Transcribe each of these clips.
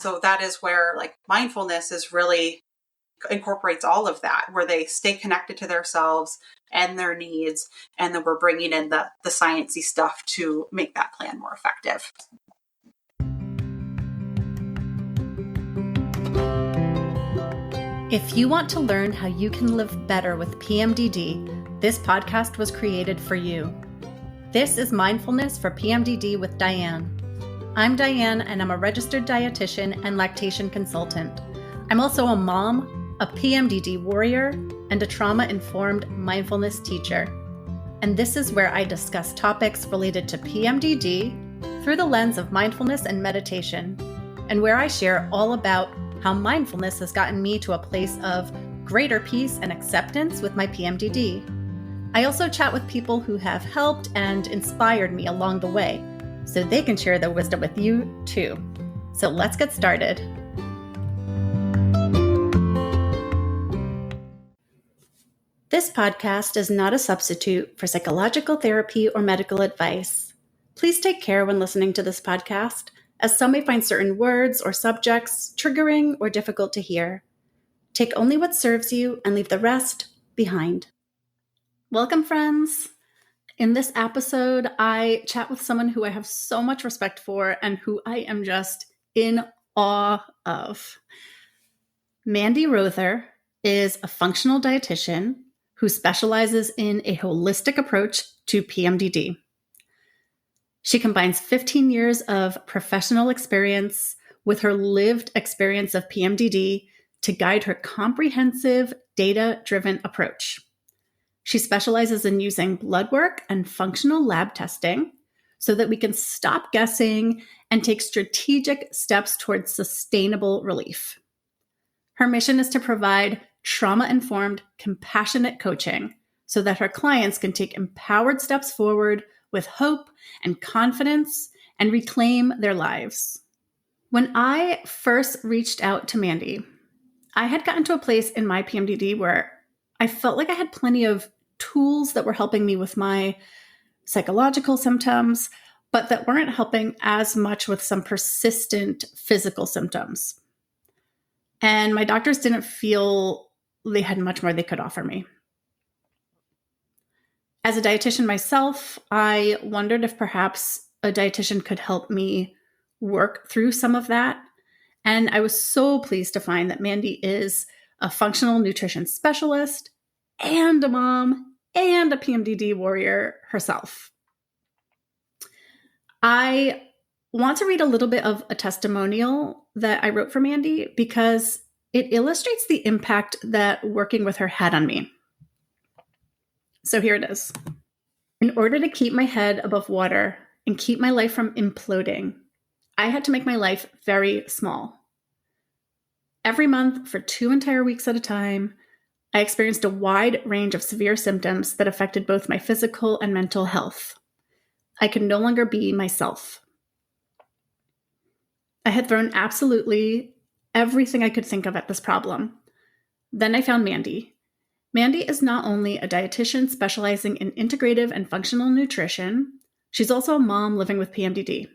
So that is where like mindfulness is really incorporates all of that, where they stay connected to themselves and their needs. And then we're bringing in the sciencey stuff to make that plan more effective. If you want to learn how you can live better with PMDD, this podcast was created for you. This is Mindfulness for PMDD with Diane. I'm Diane, and I'm a registered dietitian and lactation consultant. I'm also a mom, a PMDD warrior, and a trauma-informed mindfulness teacher. And this is where I discuss topics related to PMDD through the lens of mindfulness and meditation, and where I share all about how mindfulness has gotten me to a place of greater peace and acceptance with my PMDD. I also chat with people who have helped and inspired me along the way, so they can share their wisdom with you too. So let's get started. This podcast is not a substitute for psychological therapy or medical advice. Please take care when listening to this podcast, as some may find certain words or subjects triggering or difficult to hear. Take only what serves you and leave the rest behind. Welcome, friends. In this episode, I chat with someone who I have so much respect for and who I am just in awe of. Mandy Rother is a functional dietitian who specializes in a holistic approach to PMDD. She combines 15 years of professional experience with her lived experience of PMDD to guide her comprehensive, data-driven approach. She specializes in using blood work and functional lab testing so that we can stop guessing and take strategic steps towards sustainable relief. Her mission is to provide trauma-informed, compassionate coaching so that her clients can take empowered steps forward with hope and confidence and reclaim their lives. When I first reached out to Mandy, I had gotten to a place in my PMDD where I felt like I had plenty of tools that were helping me with my psychological symptoms, but that weren't helping as much with some persistent physical symptoms. And my doctors didn't feel they had much more they could offer me. As a dietitian myself, I wondered if perhaps a dietitian could help me work through some of that. And I was so pleased to find that Mandy is a functional nutrition specialist and a mom and a PMDD warrior herself. I want to read a little bit of a testimonial that I wrote for Mandy because it illustrates the impact that working with her had on me. So here it is. In order to keep my head above water and keep my life from imploding, I had to make my life very small. Every month for 2 entire weeks at a time, I experienced a wide range of severe symptoms that affected both my physical and mental health. I could no longer be myself. I had thrown absolutely everything I could think of at this problem. Then I found Mandy. Mandy is not only a dietitian specializing in integrative and functional nutrition, she's also a mom living with PMDD.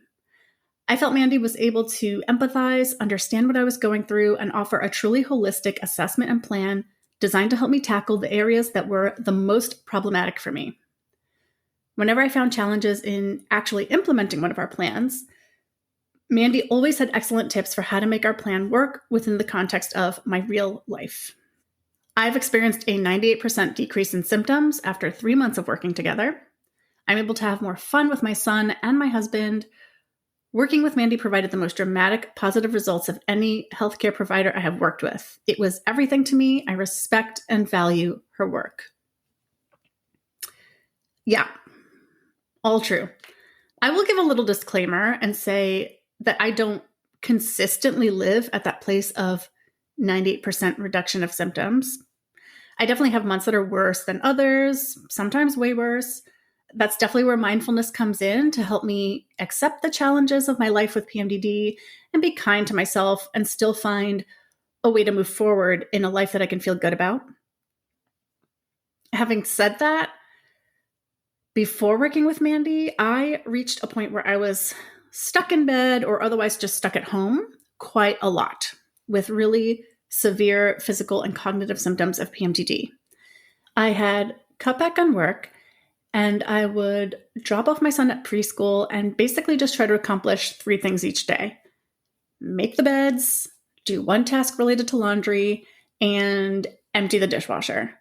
I felt Mandy was able to empathize, understand what I was going through, and offer a truly holistic assessment and plan designed to help me tackle the areas that were the most problematic for me. Whenever I found challenges in actually implementing one of our plans, Mandy always had excellent tips for how to make our plan work within the context of my real life. I've experienced a 98% decrease in symptoms after 3 months of working together. I'm able to have more fun with my son and my husband. Working with Mandy provided the most dramatic positive results of any healthcare provider I have worked with. It was everything to me. I respect and value her work. Yeah, all true. I will give a little disclaimer and say that I don't consistently live at that place of 98% reduction of symptoms. I definitely have months that are worse than others, sometimes way worse. That's definitely where mindfulness comes in to help me accept the challenges of my life with PMDD and be kind to myself and still find a way to move forward in a life that I can feel good about. Having said that, before working with Mandy, I reached a point where I was stuck in bed or otherwise just stuck at home quite a lot with really severe physical and cognitive symptoms of PMDD. I had cut back on work, and I would drop off my son at preschool and basically just try to accomplish 3 things each day: make the beds, do one task related to laundry, and empty the dishwasher.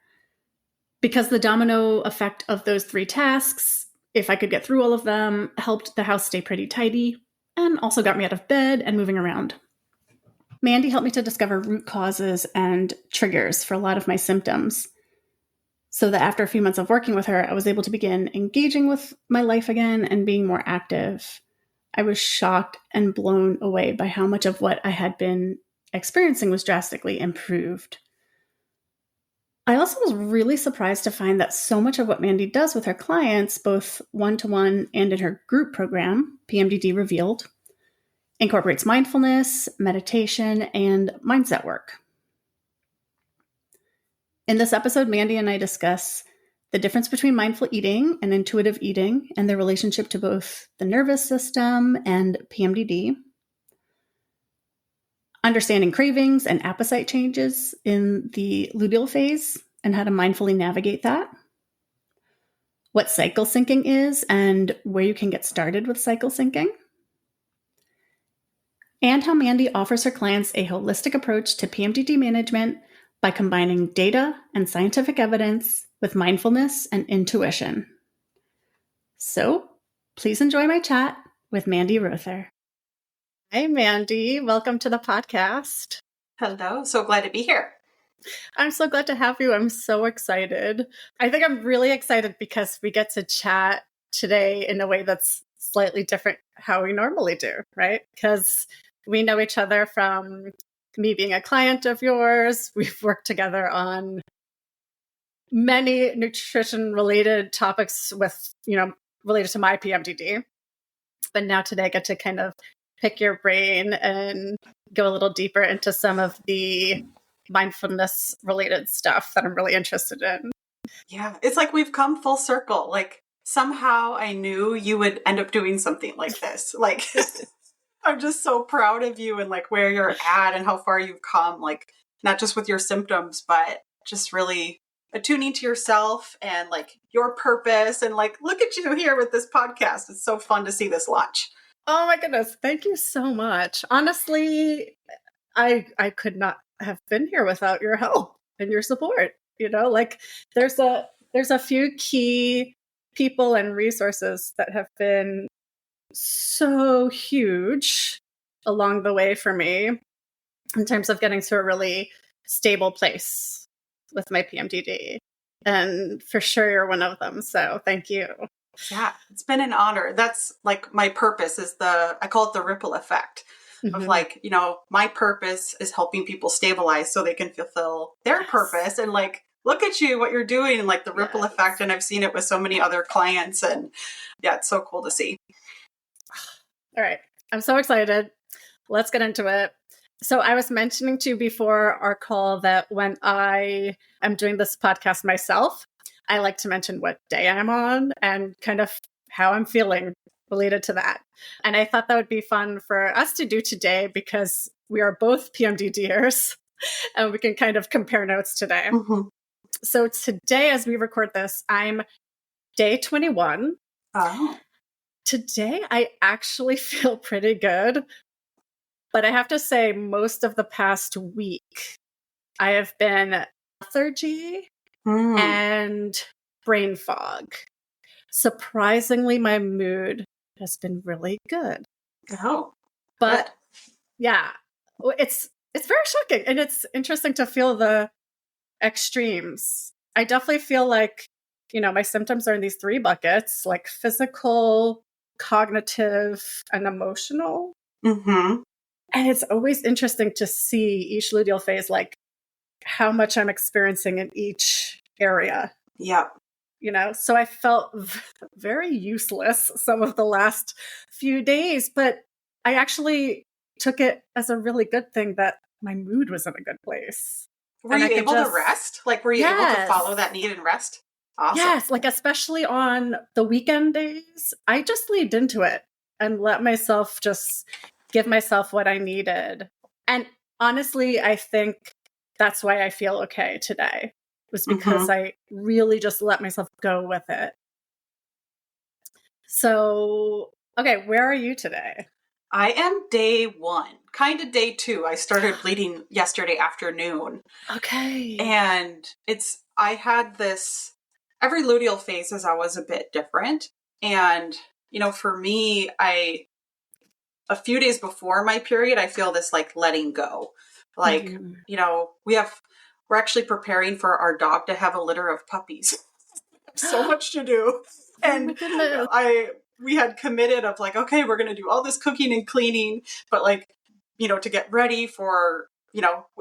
Because the domino effect of those 3 tasks, if I could get through all of them, helped the house stay pretty tidy and also got me out of bed and moving around. Mandy helped me to discover root causes and triggers for a lot of my symptoms, so that after a few months of working with her, I was able to begin engaging with my life again and being more active. I was shocked and blown away by how much of what I had been experiencing was drastically improved. I also was really surprised to find that so much of what Mandy does with her clients, both one-to-one and in her group program, PMDD Revealed, incorporates mindfulness, meditation, and mindset work. In this episode, Mandy and I discuss the difference between mindful eating and intuitive eating and their relationship to both the nervous system and PMDD, understanding cravings and appetite changes in the luteal phase and how to mindfully navigate that, what cycle syncing is and where you can get started with cycle syncing, and how Mandy offers her clients a holistic approach to PMDD management by combining data and scientific evidence with mindfulness and intuition. So, please enjoy my chat with Mandy Rother. Hi, Mandy. Welcome to the podcast. Hello. So glad to be here. I'm so glad to have you. I'm so excited. I think I'm really excited because we get to chat today in a way that's slightly different how we normally do, right? Because we know each other from me being a client of yours. We've worked together on many nutrition-related topics related to my PMDD. But now today I get to kind of pick your brain and go a little deeper into some of the mindfulness-related stuff that I'm really interested in. Yeah, it's like we've come full circle. Like somehow I knew you would end up doing something like this. Like I'm just so proud of you and like where you're at and how far you've come, like not just with your symptoms, but just really attuning to yourself and like your purpose. And like, look at you here with this podcast. It's so fun to see this launch. Oh my goodness. Thank you so much. Honestly, I could not have been here without your help and your support. Like there's a few key people and resources that have been so huge along the way for me in terms of getting to a really stable place with my PMDD. And for sure you're one of them. So thank you. Yeah, it's been an honor. That's like my purpose is I call it the ripple effect of like, my purpose is helping people stabilize so they can fulfill their purpose. And like, look at you, what you're doing and like the ripple effect. And I've seen it with so many other clients and yeah, it's so cool to see. All right. I'm so excited. Let's get into it. So I was mentioning to you before our call that when I am doing this podcast myself, I like to mention what day I'm on and kind of how I'm feeling related to that. And I thought that would be fun for us to do today because we are both PMDDers and we can kind of compare notes today. Mm-hmm. So today, as we record this, I'm day 21. Oh. Today, I actually feel pretty good. But I have to say, most of the past week, I have been lethargy and brain fog. Surprisingly, my mood has been really good. Oh. But yeah, it's very shocking. And it's interesting to feel the extremes. I definitely feel like, my symptoms are in these 3 buckets, like physical, cognitive, and emotional. Mm-hmm. And it's always interesting to see each luteal phase, like how much I'm experiencing in each area. Yeah. So I felt very useless some of the last few days, but I actually took it as a really good thing that my mood was in a good place. Were you able to rest? Like, were you able to follow that need and rest? Awesome. Yes, like especially on the weekend days, I just leaned into it and let myself just give myself what I needed. And honestly, I think that's why I feel okay today, was because I really just let myself go with it. So, okay, where are you today? I am day 1, kind of day 2. I started bleeding yesterday afternoon. Okay. And I had this, every luteal phase is always a bit different. And, for me, a few days before my period, I feel this like letting go. Like, we're actually preparing for our dog to have a litter of puppies. So much to do. Oh my goodness. We had committed of like, okay, we're going to do all this cooking and cleaning, but like, to get ready for,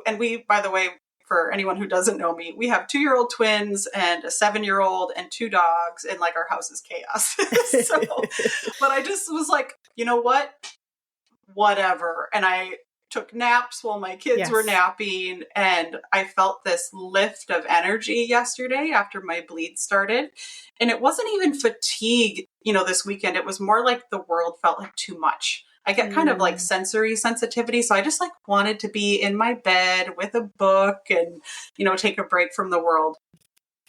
and we, by the way, for anyone who doesn't know me, we have 2-year-old twins and a 7-year-old and 2 dogs, and like our house is chaos. So, but I just was like, you know what? Whatever. And I took naps while my kids were napping, and I felt this lift of energy yesterday after my bleed started. And it wasn't even fatigue, this weekend. It was more like the world felt like too much. I get kind of like sensory sensitivity. So I just like wanted to be in my bed with a book and, take a break from the world.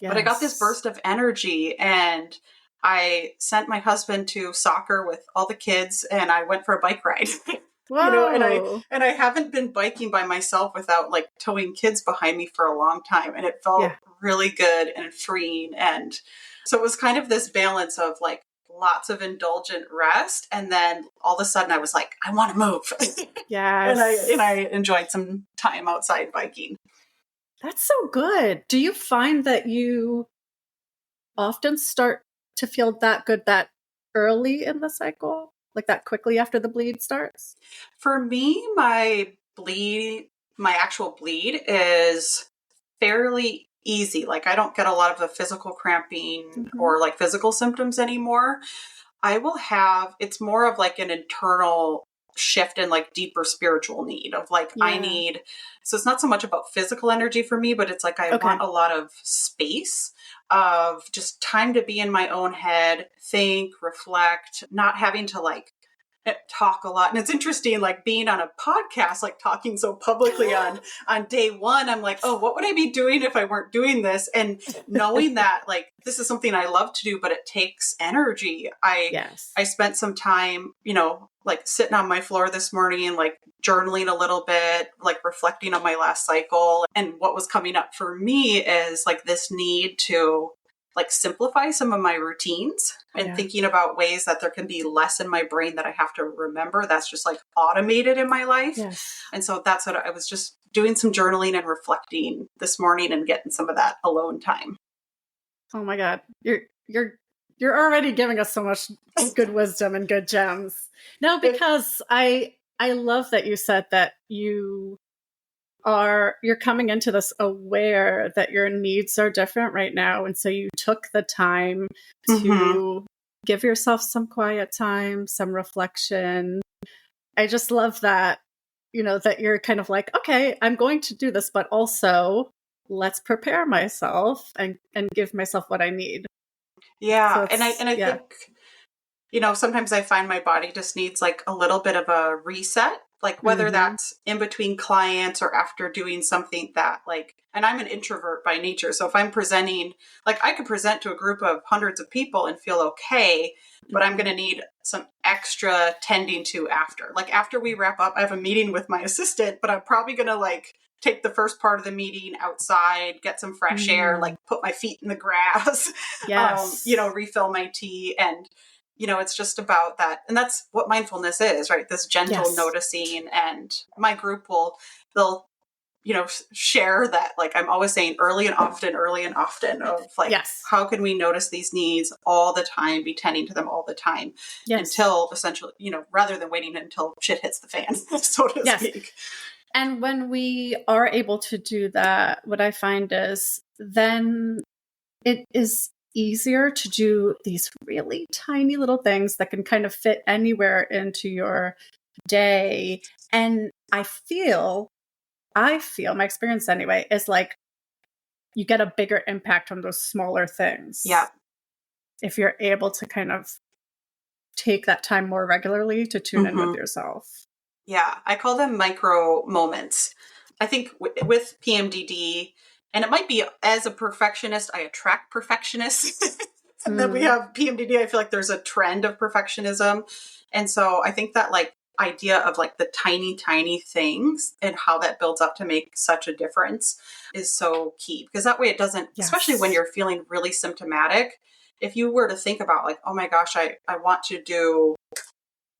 Yes. But I got this burst of energy, and I sent my husband to soccer with all the kids, and I went for a bike ride. Whoa. And I haven't been biking by myself without like towing kids behind me for a long time. And it felt really good and freeing. And so it was kind of this balance of like lots of indulgent rest. And then all of a sudden I was like, I want to move. Yes. and I enjoyed some time outside biking. That's so good. Do you find that you often start to feel that good that early in the cycle? Like that quickly after the bleed starts? For me, my actual bleed is fairly easy. Like I don't get a lot of the physical cramping or like physical symptoms anymore. It's more of like an internal shift in like deeper spiritual need of like, so it's not so much about physical energy for me, but it's like, I want a lot of space of just time to be in my own head, think, reflect, not having to like talk a lot. And it's interesting, like being on a podcast, like talking so publicly on day 1, I'm like, oh, what would I be doing if I weren't doing this? And knowing that like, this is something I love to do, but it takes energy. I spent some time, like sitting on my floor this morning and like journaling a little bit, like reflecting on my last cycle. And what was coming up for me is like this need to like simplify some of my routines and thinking about ways that there can be less in my brain that I have to remember that's just like automated in my life. And so that's what I was just doing, some journaling and reflecting this morning and getting some of that alone time. Oh my God. You're already giving us so much good wisdom and good gems. No, because I love that you said that you're coming into this aware that your needs are different right now. And so you took the time to give yourself some quiet time, some reflection. I just love that, that you're kind of like, okay, I'm going to do this, but also let's prepare myself and give myself what I need. Yeah. So I think, sometimes I find my body just needs like a little bit of a reset. Like whether that's in between clients or after doing something that like, and I'm an introvert by nature. So if I'm presenting, like I could present to a group of hundreds of people and feel okay, but I'm going to need some extra tending to after. Like after we wrap up, I have a meeting with my assistant, but I'm probably going to like take the first part of the meeting outside, get some fresh air, like put my feet in the grass, refill my tea. And it's just about that. And that's what mindfulness is, right? This gentle noticing. And my group they'll share that, like I'm always saying early and often of like, how can we notice these needs all the time, be tending to them all the time until essentially, rather than waiting until shit hits the fan, so to speak. And when we are able to do that, what I find is then it is easier to do these really tiny little things that can kind of fit anywhere into your day. And I feel my experience anyway is like you get a bigger impact on those smaller things. Yeah. If you're able to kind of take that time more regularly to tune in with yourself. Yeah, I call them micro moments. I think with PMDD, and it might be as a perfectionist, I attract perfectionists. And then we have PMDD, I feel like there's a trend of perfectionism. And so I think that like idea of like the tiny, tiny things and how that builds up to make such a difference is so key, because that way it doesn't, especially when you're feeling really symptomatic, if you were to think about like, oh my gosh, I want to do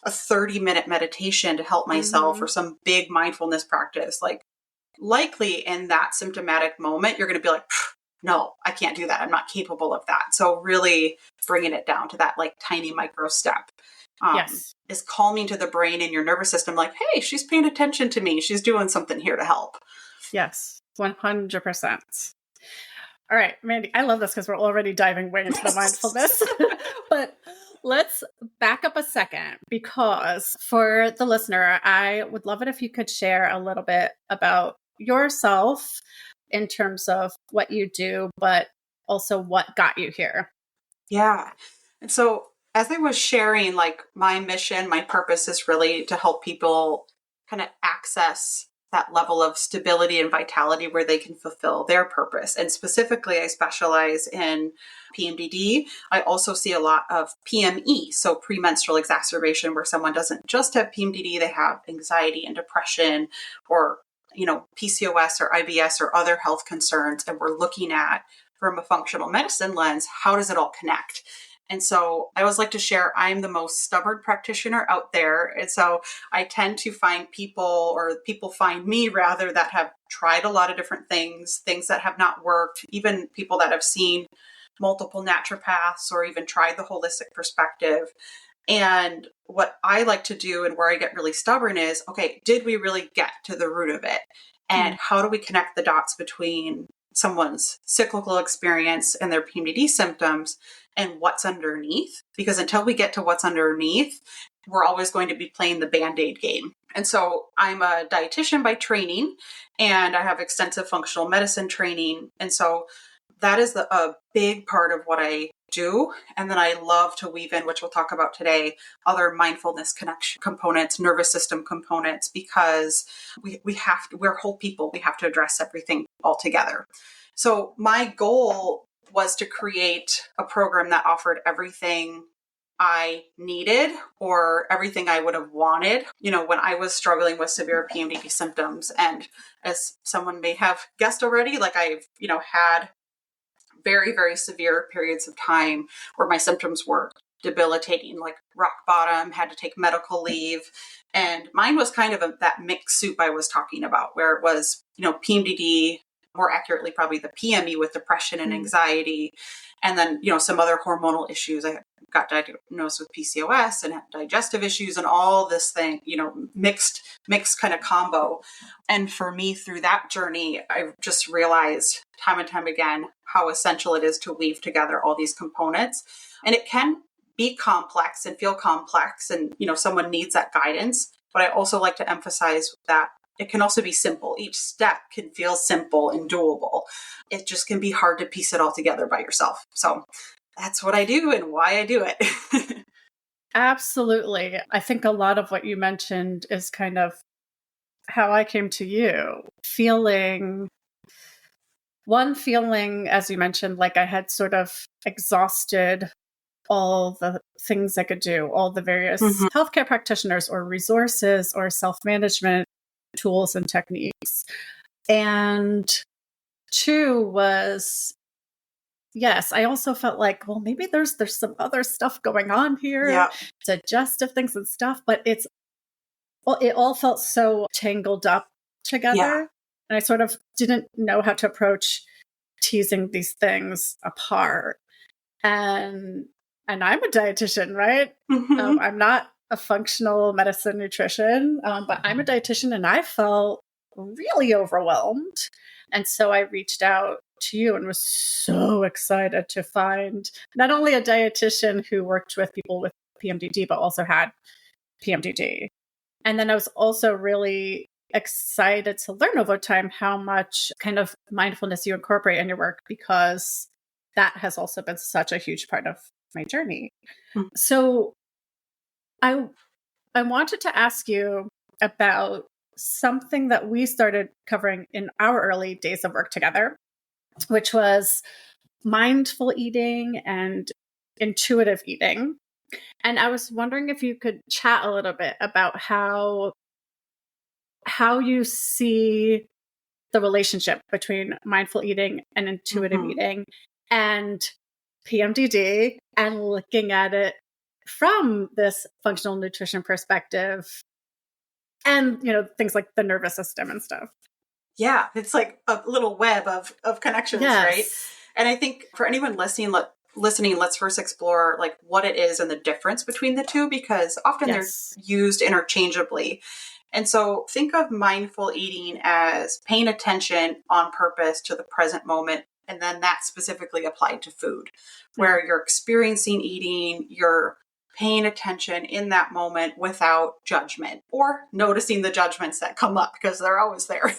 a 30-minute meditation to help myself or some big mindfulness practice, like likely in that symptomatic moment, you're going to be like, no, I can't do that. I'm not capable of that. So really bringing it down to that like tiny micro step is calming to the brain and your nervous system. Like, hey, she's paying attention to me. She's doing something here to help. Yes, 100%. All right, Mandy, I love this because we're already diving way into the mindfulness. But let's back up a second, because for the listener, I would love it if you could share a little bit about yourself in terms of what you do, but also what got you here. Yeah. And so as I was sharing, like my mission, my purpose is really to help people kind of access that level of stability and vitality where they can fulfill their purpose. And specifically, I specialize in PMDD. I also see a lot of PME, so premenstrual exacerbation, where someone doesn't just have PMDD, they have anxiety and depression, or PCOS or IBS or other health concerns. And we're looking at, from a functional medicine lens, how does it all connect? And so I always like to share, I'm the most stubborn practitioner out there. And so I tend to find people, or people find me rather, that have tried a lot of different things that have not worked, even people that have seen multiple naturopaths or even tried the holistic perspective. And what I like to do, and where I get really stubborn, is, okay, did we really get to the root of it? And how do we connect the dots between someone's cyclical experience and their PMDD symptoms and what's underneath? Because until we get to what's underneath, we're always going to be playing the Band-Aid game. And so I'm a dietitian by training, and I have extensive functional medicine training. And so that is a big part of what I do. And then I love to weave in, which we'll talk about today, other mindfulness connection components, nervous system components, because we're whole people. We have to address everything all together. So my goal was to create a program that offered everything I needed, or everything I would have wanted, when I was struggling with severe PMDD symptoms. And as someone may have guessed already, like I've, had very, very severe periods of time where my symptoms were debilitating, like rock bottom, had to take medical leave. And mine was kind of that mixed soup I was talking about, where it was, PMDD, more accurately, probably the PME with depression and anxiety. And then, some other hormonal issues. I got diagnosed with PCOS and digestive issues and all this thing, mixed kind of combo. And for me, through that journey, I just realized time and time again how essential it is to weave together all these components. And it can be complex and feel complex, and, someone needs that guidance. But I also like to emphasize that it can also be simple. Each step can feel simple and doable. It just can be hard to piece it all together by yourself. So that's what I do and why I do it. Absolutely. I think a lot of what you mentioned is kind of how I came to you, feeling, as you mentioned, like I had sort of exhausted all the things I could do, all the various healthcare practitioners or resources or self-management tools and techniques. And two was, yes, I also felt like, well, maybe there's some other stuff going on here, digestive things and stuff, but it all felt so tangled up together. Yeah. And I sort of didn't know how to approach teasing these things apart. And I'm a dietitian, right? I'm not a functional medicine nutrition, but I'm a dietitian, and I felt really overwhelmed. And so I reached out to you and was so excited to find not only a dietitian who worked with people with PMDD, but also had PMDD. And then I was also really excited to learn over time how much kind of mindfulness you incorporate in your work, because that has also been such a huge part of my journey. So I wanted to ask you, about something that we started covering in our early days of work together, which was mindful eating and intuitive eating. And I was wondering if you could chat a little bit about how you see the relationship between mindful eating and intuitive eating and PMDD, and looking at it from this functional nutrition perspective, and things like the nervous system and stuff. Yeah, it's like a little web of connections, Yes. right? And I think for anyone listening, let's first explore like what it is and the difference between the two, because often they're used interchangeably. And so think of mindful eating as paying attention on purpose to the present moment, and then that specifically applied to food, where you're experiencing eating, you're paying attention in that moment without judgment, or noticing the judgments that come up, because they're always there.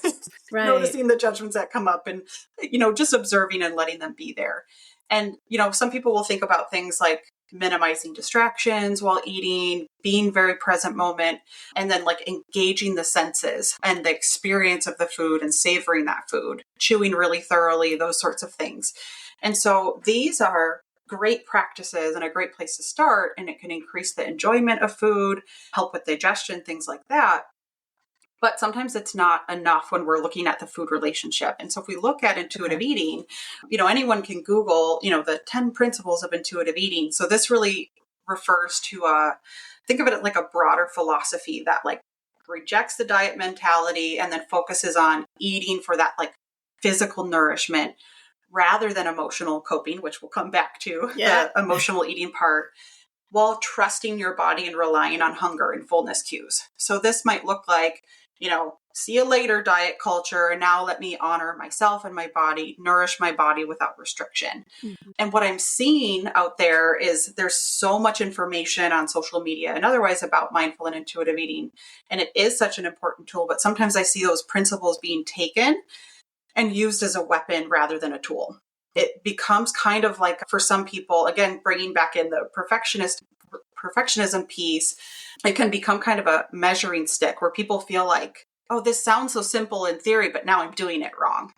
Right. Noticing the judgments that come up and, just observing and letting them be there. And, some people will think about things like minimizing distractions while eating, being very present moment, and then like engaging the senses and the experience of the food and savoring that food, chewing really thoroughly, those sorts of things. And so these are great practices and a great place to start, and it can increase the enjoyment of food, help with digestion, things like that. But sometimes it's not enough when we're looking at the food relationship. And so if we look at intuitive eating, anyone can Google, the 10 principles of intuitive eating. So this really refers to, think of it like a broader philosophy that like rejects the diet mentality and then focuses on eating for that like physical nourishment rather than emotional coping, which we'll come back to, the emotional eating part, while trusting your body and relying on hunger and fullness cues. So this might look like, see you later diet culture, and now let me honor myself and my body, nourish my body without restriction. And what I'm seeing out there is there's so much information on social media and otherwise about mindful and intuitive eating. And it is such an important tool, but sometimes I see those principles being taken and used as a weapon rather than a tool. It becomes kind of like, for some people, again, bringing back in the perfectionism piece, it can become kind of a measuring stick where people feel like, oh, this sounds so simple in theory, but now I'm doing it wrong.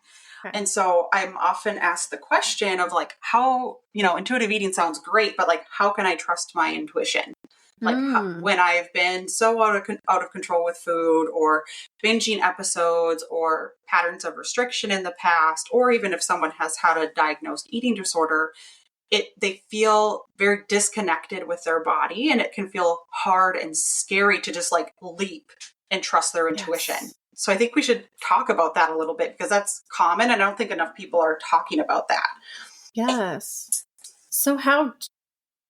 Okay. And so I'm often asked the question of like, how, intuitive eating sounds great, but like, how can I trust my intuition? Like when I've been so out of control with food, or binging episodes, or patterns of restriction in the past, or even if someone has had a diagnosed eating disorder, they feel very disconnected with their body, and it can feel hard and scary to just like leap and trust their intuition. Yes. So I think we should talk about that a little bit, because that's common, and I don't think enough people are talking about that. Yes. So how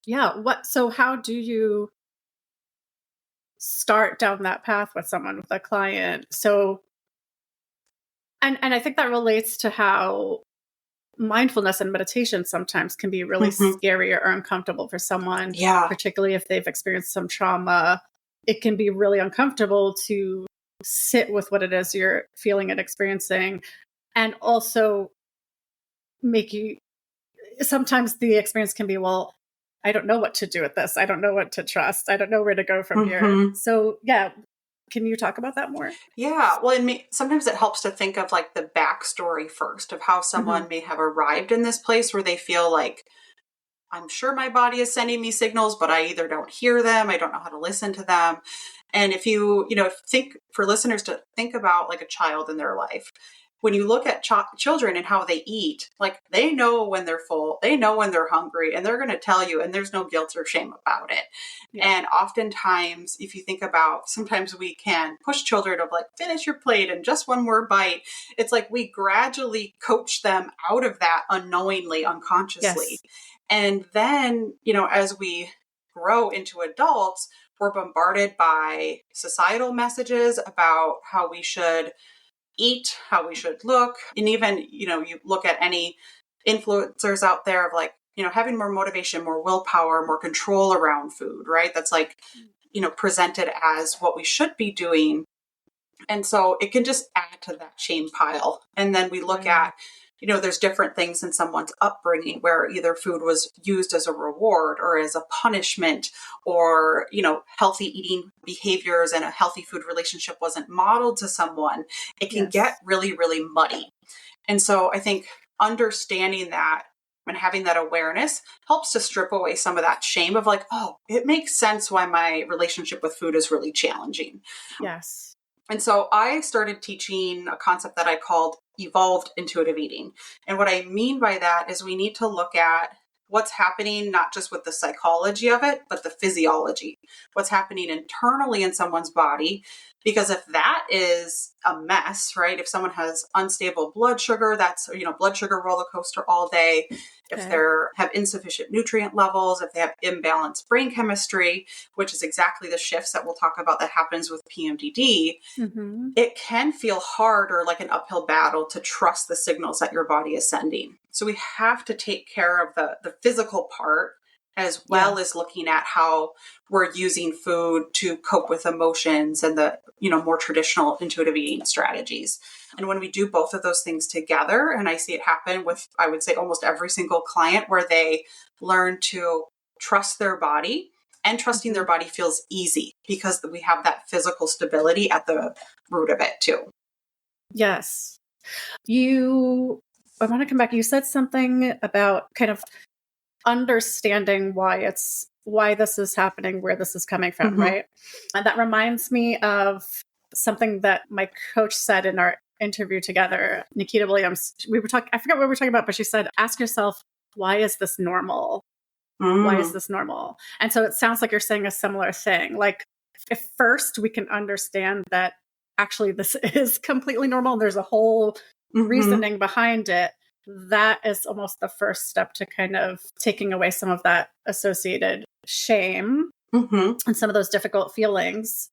do you start down that path with someone, with a client? So, and I think that relates to how mindfulness and meditation sometimes can be really scary or uncomfortable for someone, particularly if they've experienced some trauma. It can be really uncomfortable to sit with what it is you're feeling and experiencing, and also sometimes the experience can be, well, I don't know what to do with this. I don't know what to trust. I don't know where to go from here. So can you talk about that more? Yeah. Well, sometimes it helps to think of like the backstory first of how someone may have arrived in this place where they feel like, I'm sure my body is sending me signals, but I either don't hear them, I don't know how to listen to them. And if you, think for listeners to think about like a child in their life, when you look at children and how they eat, like they know when they're full, they know when they're hungry, and they're going to tell you, and there's no guilt or shame about it. Yeah. And oftentimes, if you think about, sometimes we can push children of like, finish your plate and just one more bite. It's like we gradually coach them out of that unknowingly, unconsciously. Yes. And then, as we grow into adults, we're bombarded by societal messages about how we should eat, how we should look. And even, you look at any influencers out there of like, having more motivation, more willpower, more control around food, right? That's like, presented as what we should be doing. And so it can just add to that shame pile. And then we look at there's different things in someone's upbringing where either food was used as a reward or as a punishment, or, healthy eating behaviors and a healthy food relationship wasn't modeled to someone. It can get really, really muddy. And so I think understanding that and having that awareness helps to strip away some of that shame of like, oh, it makes sense why my relationship with food is really challenging. Yes. And so I started teaching a concept that I called evolved intuitive eating. And what I mean by that is we need to look at what's happening, not just with the psychology of it, but the physiology, what's happening internally in someone's body. Because if that is a mess, right? If someone has unstable blood sugar, that's, blood sugar roller coaster all day. If they have insufficient nutrient levels, if they have imbalanced brain chemistry, which is exactly the shifts that we'll talk about that happens with PMDD, it can feel hard or like an uphill battle to trust the signals that your body is sending. So we have to take care of the physical part as well as looking at how we're using food to cope with emotions and the, more traditional intuitive eating strategies. And when we do both of those things together, and I see it happen with, I would say, almost every single client, where they learn to trust their body, and trusting their body feels easy because we have that physical stability at the root of it too. Yes. I want to come back. You said something about kind of understanding why this is happening, where this is coming from, right? And that reminds me of something that my coach said in our interview together, Nikita Williams. I forgot what we were talking about, but she said, ask yourself, why is this normal? Why is this normal? And so it sounds like you're saying a similar thing. Like, if first we can understand that actually this is completely normal, and there's a whole reasoning behind it, that is almost the first step to kind of taking away some of that associated shame and some of those difficult feelings.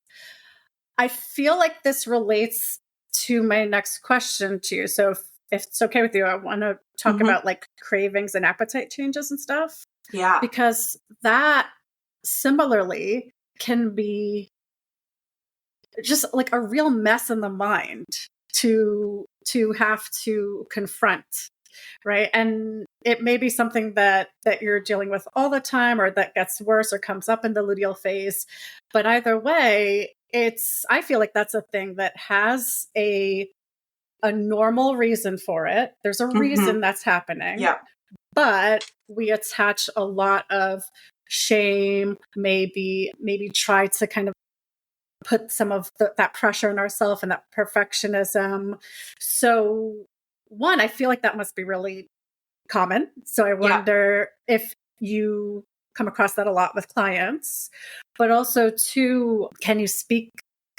I feel like this relates to my next question to you. So if it's okay with you, I want to talk about like cravings and appetite changes and stuff. Yeah. Because that similarly can be just like a real mess in the mind to have to confront. Right. And it may be something that you're dealing with all the time, or that gets worse or comes up in the luteal phase. But either way, I feel like that's a thing that has a normal reason for it. There's a reason that's happening. Yeah. But we attach a lot of shame, maybe try to kind of put some of that pressure on ourselves and that perfectionism. So one, I feel like that must be really common. So I wonder if you come across that a lot with clients, but also two, can you speak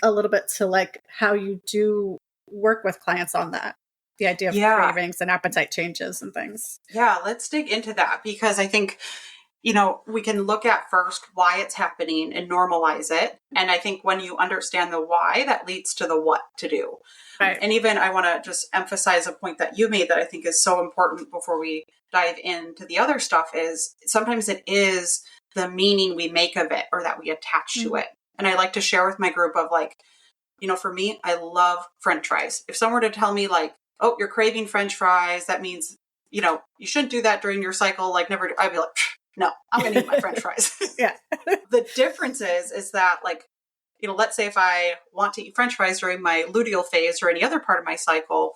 a little bit to like how you do work with clients on that? The idea of cravings and appetite changes and things. Yeah, let's dig into that, because I think, we can look at first why it's happening and normalize it. And I think when you understand the why, that leads to the what to do. Right. And even I want to just emphasize a point that you made that I think is so important before we dive into the other stuff, is sometimes it is the meaning we make of it or that we attach to it. And I like to share with my group of like, for me, I love French fries. If someone were to tell me like, oh, you're craving French fries, that means, you shouldn't do that during your cycle. Like never, I'd be like, no, I'm going to eat my French fries. The difference is that like, let's say if I want to eat French fries during my luteal phase or any other part of my cycle,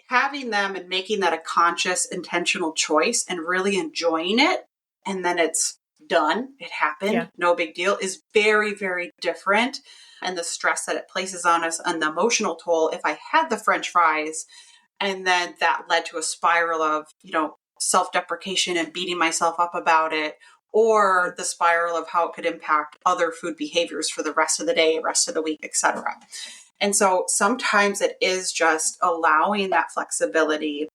having them and making that a conscious, intentional choice and really enjoying it, and then it's done, it happened, no big deal, is very, very different. And the stress that it places on us and the emotional toll, if I had the French fries and then that led to a spiral of, self-deprecation and beating myself up about it, or the spiral of how it could impact other food behaviors for the rest of the day, rest of the week, etc. And so sometimes it is just allowing that flexibility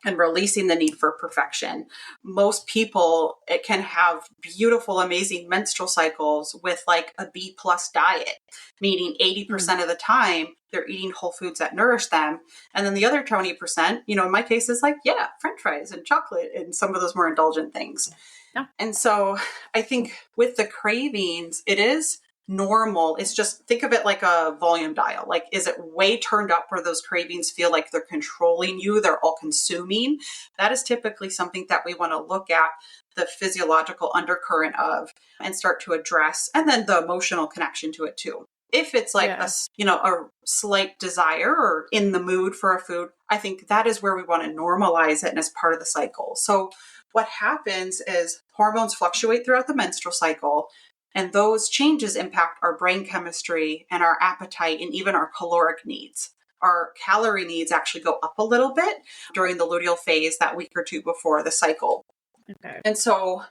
and releasing the need for perfection. Most people, it can have beautiful, amazing menstrual cycles with like a B+ diet, meaning 80% of the time they're eating whole foods that nourish them. And then the other 20%, in my case is like, French fries and chocolate and some of those more indulgent things. Yeah. And so I think with the cravings, it is normal is just think of it like a volume dial. Like, is it way turned up where those cravings feel like they're controlling you, they're all consuming? That is typically something that we want to look at the physiological undercurrent of and start to address, and then the emotional connection to it too. If it's like a slight desire or in the mood for a food, I think that is where we want to normalize it and as part of the cycle. So what happens is hormones fluctuate throughout the menstrual cycle, and those changes impact our brain chemistry and our appetite and even our caloric needs. Our calorie needs actually go up a little bit during the luteal phase, that week or two before the cycle. Okay. And so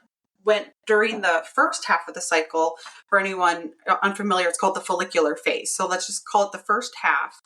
during the first half of the cycle, for anyone unfamiliar, it's called the follicular phase. So let's just call it the first half.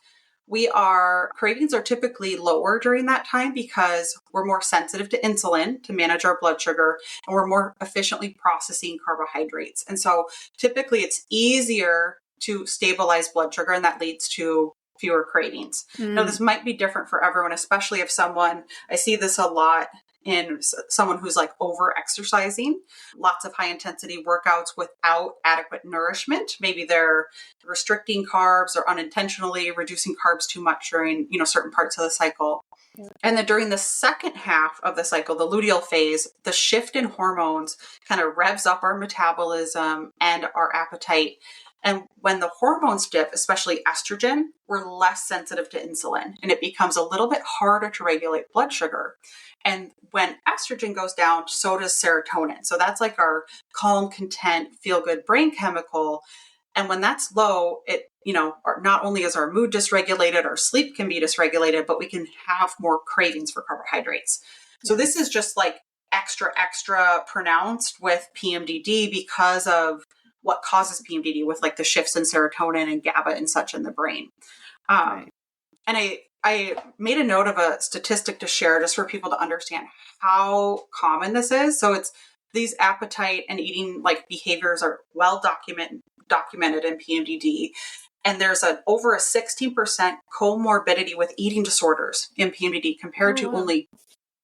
Cravings are typically lower during that time because we're more sensitive to insulin to manage our blood sugar, and we're more efficiently processing carbohydrates. And so typically it's easier to stabilize blood sugar, and that leads to fewer cravings. Now, this might be different for everyone, especially if I see this a lot in someone who's like over exercising, lots of high intensity workouts without adequate nourishment. Maybe they're restricting carbs or unintentionally reducing carbs too much during, certain parts of the cycle. Yeah. And then during the second half of the cycle, the luteal phase, the shift in hormones kind of revs up our metabolism and our appetite. And when the hormones dip, especially estrogen, we're less sensitive to insulin, and it becomes a little bit harder to regulate blood sugar. And when estrogen goes down, so does serotonin. So that's like our calm, content, feel-good brain chemical. And when that's low, not only is our mood dysregulated, our sleep can be dysregulated, but we can have more cravings for carbohydrates. So this is just like extra pronounced with PMDD because of what causes PMDD with like the shifts in serotonin and GABA and such in the brain. Right. And I made a note of a statistic to share just for people to understand how common this is. So it's these appetite and eating like behaviors are well documented in PMDD. And there's over a 16% comorbidity with eating disorders in PMDD compared to only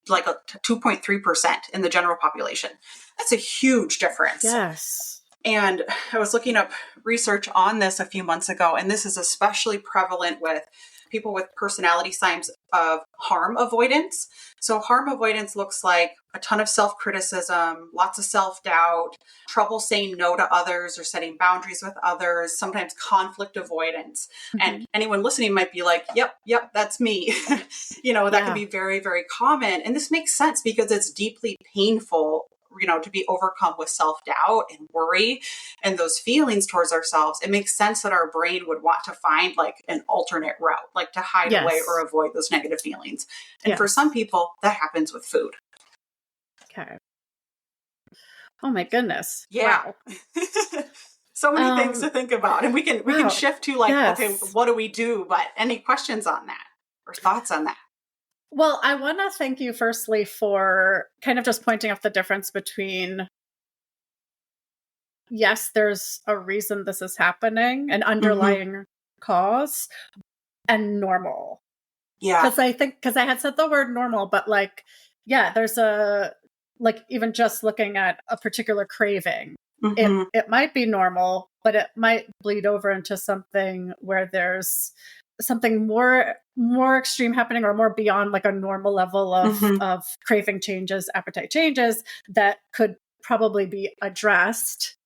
like a 2.3% in the general population. That's a huge difference. Yes. And I was looking up research on this a few months ago, and this is especially prevalent with people with personality signs of harm avoidance. So harm avoidance looks like a ton of self-criticism, lots of self-doubt, trouble saying no to others or setting boundaries with others, sometimes conflict avoidance. Mm-hmm. And anyone listening might be like, yep, that's me. That can be very, very common. And this makes sense because it's deeply painful to be overcome with self-doubt and worry and those feelings towards ourselves. It makes sense that our brain would want to find like an alternate route, like to hide away or avoid those negative feelings. And for some people, that happens with food. Okay. Oh my goodness. Yeah. Wow. So many things to think about. And we can shift to like, okay, what do we do? But any questions on that or thoughts on that? Well, I want to thank you firstly for kind of just pointing out the difference between, yes, there's a reason this is happening, an underlying cause, and normal. Yeah. Because I had said the word normal, but like, there's even just looking at a particular craving, it might be normal, but it might bleed over into something where there's something more extreme happening or more beyond like a normal level of craving changes, appetite changes that could probably be addressed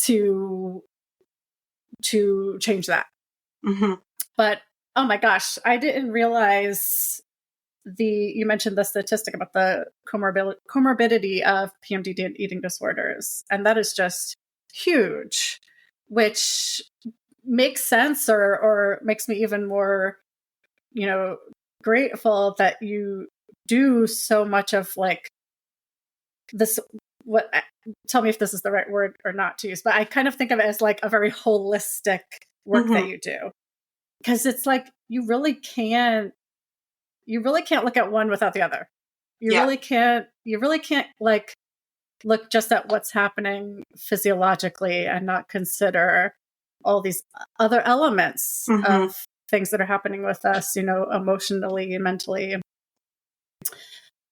to change that. But oh my gosh, I didn't realize you mentioned the statistic about the comorbidity of PMDD and eating disorders. And that is just huge, which makes sense or makes me even more, grateful that you do so much of like this. Tell me if this is the right word or not to use, but I kind of think of it as like a very holistic work that you do, because it's like you really can't look at one without the other. You really can't like look just at what's happening physiologically and not consider all these other elements of things that are happening with us, emotionally and mentally.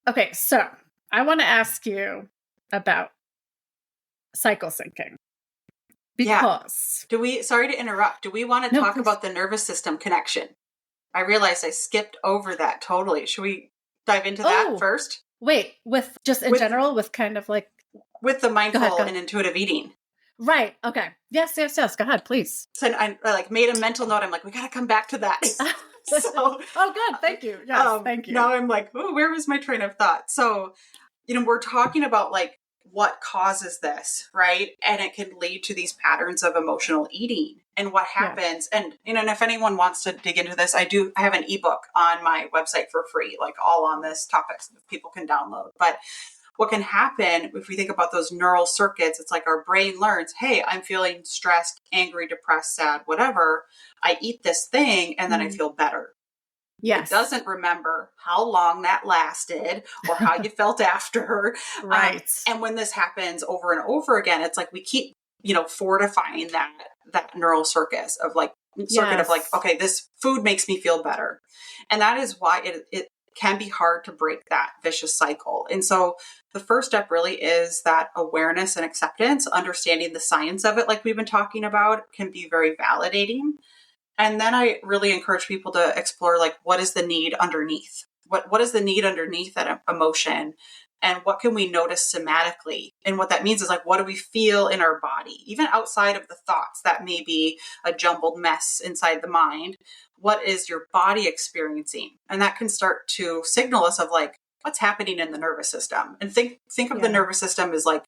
Okay, so I want to ask you about cycle syncing, because sorry to interrupt. Do we want to No, talk please. about the nervous system connection? I realized I skipped over that totally. Should we dive into that first? Wait, with just in general, with kind of like with the mindful Go ahead. and intuitive eating. Right. Okay. Yes. Go ahead, please. So I like made a mental note. I'm like, we got to come back to that. So, oh, good. Thank you. Yes. Thank you. Now I'm like, oh, where was my train of thought? So, we're talking about like what causes this, right? And it can lead to these patterns of emotional eating and what happens. Yeah. And if anyone wants to dig into this, I have an ebook on my website for free, like all on this topic so people can download. But what can happen if we think about those neural circuits, it's like our brain learns, hey, I'm feeling stressed, angry, depressed, sad, whatever. I eat this thing and then I feel better. Yes. It doesn't remember how long that lasted or how you felt after. Right. And when this happens over and over again, it's like we keep, fortifying that neural circuit of like, okay, this food makes me feel better. And that is why it can be hard to break that vicious cycle. And so the first step really is that awareness and acceptance, understanding the science of it, like we've been talking about, can be very validating. And then I really encourage people to explore, like, what is the need underneath? What is the need underneath that emotion? And what can we notice somatically? And what that means is like, what do we feel in our body? Even outside of the thoughts that may be a jumbled mess inside the mind, what is your body experiencing? And that can start to signal us of like, what's happening in the nervous system. And think of the nervous system as like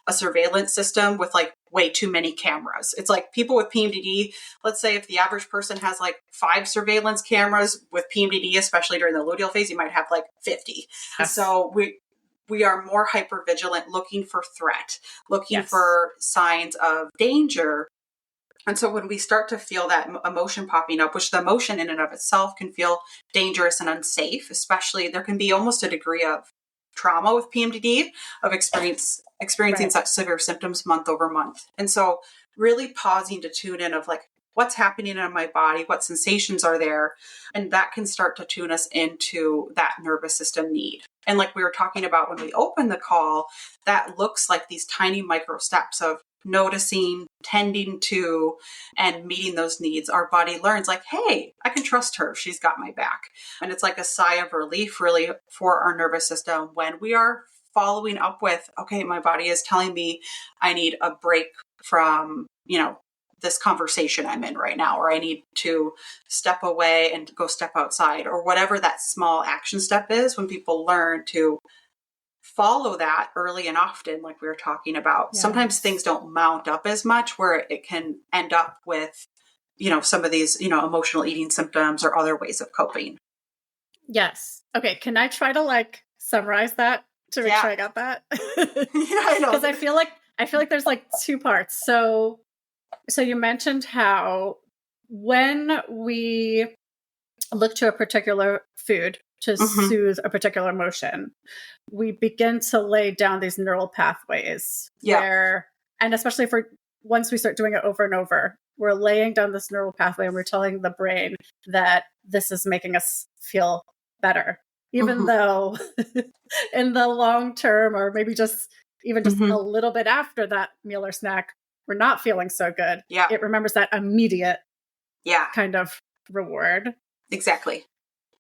a surveillance system with like way too many cameras. It's like people with PMDD, let's say if the average person has like 5 surveillance cameras with PMDD, especially during the luteal phase, you might have like 50. Yes. So we are more hypervigilant, looking for threat, looking for signs of danger. And so when we start to feel that emotion popping up, which the emotion in and of itself can feel dangerous and unsafe, especially there can be almost a degree of trauma with PMDD, of experiencing such severe symptoms month over month. And so really pausing to tune in of like, what's happening in my body? What sensations are there? And that can start to tune us into that nervous system need. And like we were talking about when we opened the call, that looks like these tiny micro steps of noticing, tending to, and meeting those needs. Our body learns like, hey, I can trust her. She's got my back. And it's like a sigh of relief really for our nervous system when we are following up with, okay, my body is telling me I need a break from, this conversation I'm in right now, or I need to step away and go step outside, or whatever that small action step is. When people learn to follow that early and often, like we were talking about, sometimes things don't mount up as much where it can end up with, some of these, emotional eating symptoms or other ways of coping. Yes. Okay. Can I try to like summarize that to make sure I got that? I know. Because I feel like there's like 2 parts. So you mentioned how when we look to a particular food to soothe a particular emotion, we begin to lay down these neural pathways where, and especially once we start doing it over and over, we're laying down this neural pathway and we're telling the brain that this is making us feel better, even though in the long term, or maybe just a little bit after that meal or snack, we're not feeling so good. Yeah. It remembers that immediate kind of reward. Exactly.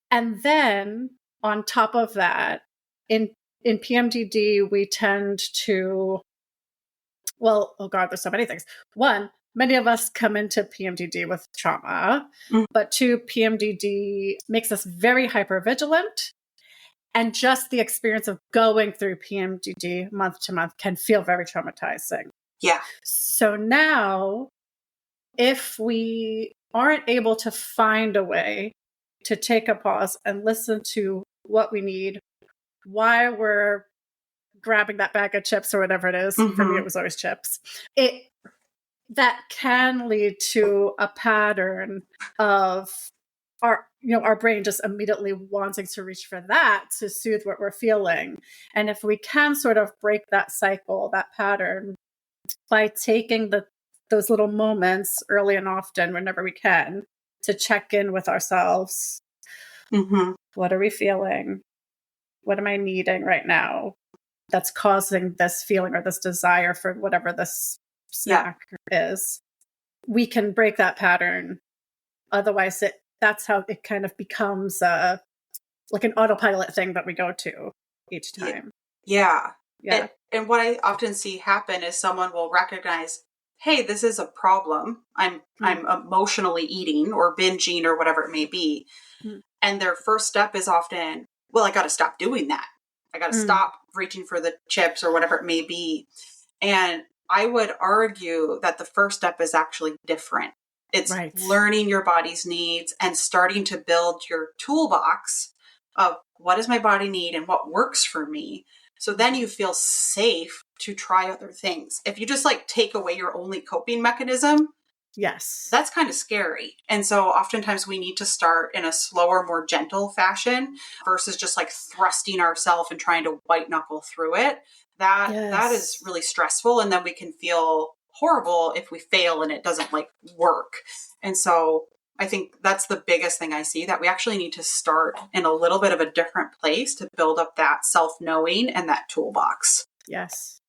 And then on top of that, in PMDD, we tend to, there's so many things. 1, many of us come into PMDD with trauma, but 2, PMDD makes us very hypervigilant. And just the experience of going through PMDD month to month can feel very traumatizing. Yeah. So now, if we aren't able to find a way to take a pause and listen to what we need, why we're grabbing that bag of chips or whatever it is, for me it was always chips, that can lead to a pattern of our brain just immediately wanting to reach for that to soothe what we're feeling. And if we can sort of break that cycle, that pattern, by taking those little moments early and often, whenever we can, to check in with ourselves. What are we feeling? What am I needing right now that's causing this feeling or this desire for whatever this snack is, we can break that pattern. Otherwise, that's how it kind of becomes like an autopilot thing that we go to each time. Yeah. Yeah. And what I often see happen is someone will recognize, hey, this is a problem. I'm emotionally eating or binging or whatever it may be. And their first step is often, well, I got to stop doing that. I got to stop reaching for the chips or whatever it may be. And I would argue that the first step is actually different. It's learning your body's needs and starting to build your toolbox of what does my body need and what works for me. So then you feel safe to try other things. If you just like take away your only coping mechanism, that's kind of scary. And so oftentimes we need to start in a slower, more gentle fashion versus just like thrusting ourselves and trying to white knuckle through it. That is really stressful. And then we can feel horrible if we fail and it doesn't like work. And so I think that's the biggest thing I see, that we actually need to start in a little bit of a different place to build up that self-knowing and that toolbox. Yes,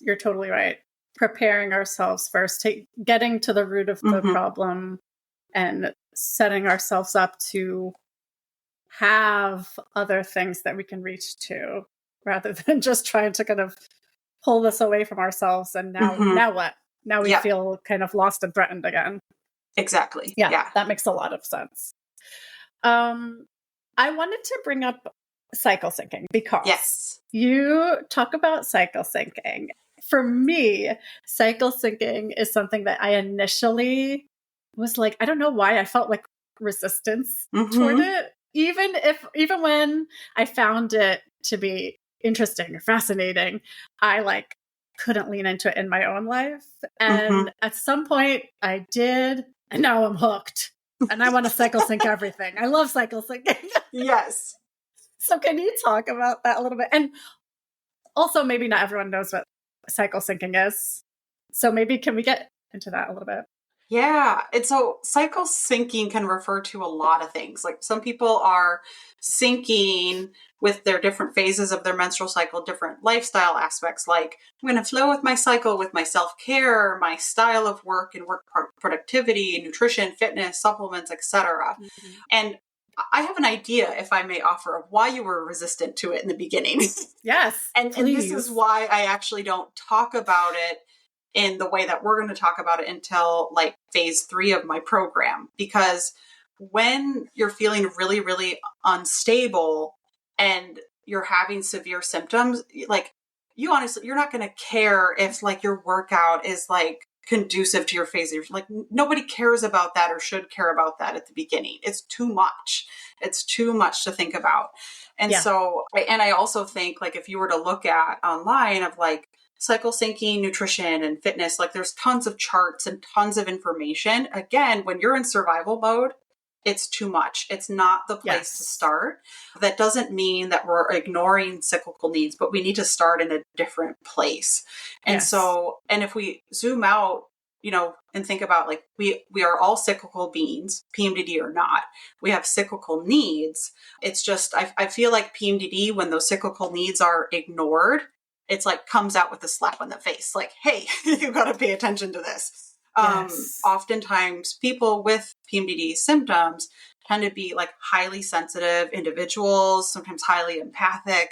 you're totally right. Preparing ourselves first, getting to the root of the problem and setting ourselves up to have other things that we can reach to, rather than just trying to kind of pull this away from ourselves. And now what? Now we feel kind of lost and threatened again. Exactly. Yeah, that makes a lot of sense. I wanted to bring up cycle syncing because you talk about cycle syncing. For me, cycle syncing is something that I initially was like, I don't know why I felt like resistance toward it. Even when I found it to be interesting or fascinating, I like couldn't lean into it in my own life. And at some point I did, and now I'm hooked. And I want to cycle sync everything. I love cycle syncing. Yes. So can you talk about that a little bit? And also, maybe not everyone knows what cycle syncing is. So maybe can we get into that a little bit? Yeah. And so cycle syncing can refer to a lot of things. Like some people are syncing with their different phases of their menstrual cycle, different lifestyle aspects. Like I'm going to flow with my cycle, with my self-care, my style of work and work productivity, nutrition, fitness, supplements, etc. And I have an idea, if I may offer, of why you were resistant to it in the beginning. Yes. And this is why I actually don't talk about it in the way that we're going to talk about it until like phase 3 of my program. Because when you're feeling really, really unstable and you're having severe symptoms, like you honestly, you're not going to care if like your workout is like conducive to your phase. Like nobody cares about that or should care about that at the beginning. It's too much. It's too much to think about. And so, and I also think like if you were to look at online of like cycle syncing, nutrition and fitness, like there's tons of charts and tons of information. Again, when you're in survival mode, it's too much. It's not the place to start. That doesn't mean that we're ignoring cyclical needs, but we need to start in a different place. And so, and if we zoom out, you know, and think about like, we are all cyclical beings, PMDD or not, we have cyclical needs. It's just, I feel like PMDD, when those cyclical needs are ignored, it's like comes out with a slap on the face. Like, hey, you got to pay attention to this. Oftentimes people with PMDD symptoms tend to be like highly sensitive individuals, sometimes highly empathic.